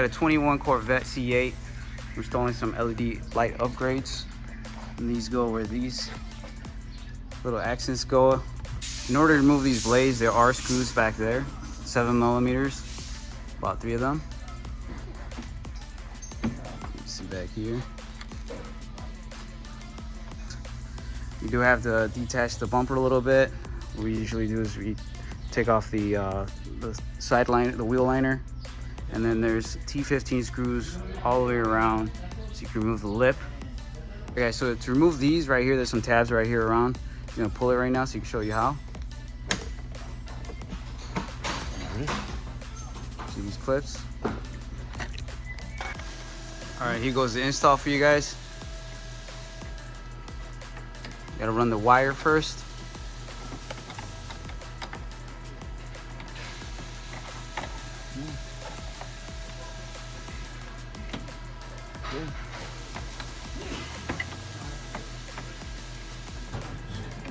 a 21 Corvette C8. We're installing some LED light upgrades. And these go where these little accents go. In order to remove these blades, there are screws back there, 7mm, about 3 of them. You can see back here. You do have to detach the bumper a little bit. What we usually do is we take off the side line, the wheel liner, and then there's T15 screws all the way around, so you can remove the lip. Okay, so to remove these right here, there's some tabs right here around. I'm gonna pull it right now so you can show you how. See these clips? All right, here goes the install for you guys. You gotta run the wire first. Good.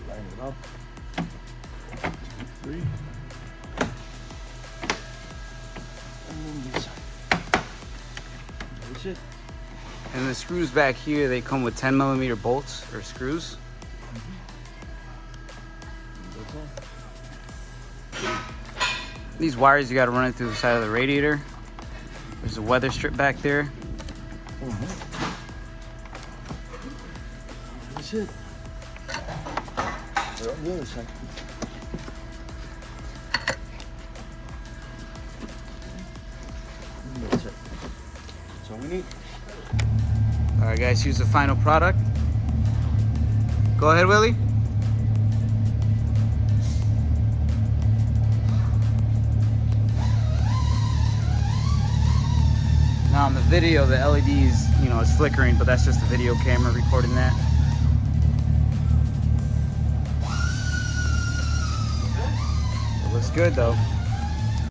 Line it up. 3. And then this side. That's it. And the screws back here, they come with 10mm bolts or screws. These wires, you got to run it through the side of the radiator. There's a weather strip back there. That's it. They're on the other side. And that's it. That's all we need. All right, guys, here's the final product. Go ahead, Willie. Now on the video, the LEDs, you know, it's flickering, but that's just the video camera recording that. It looks good though.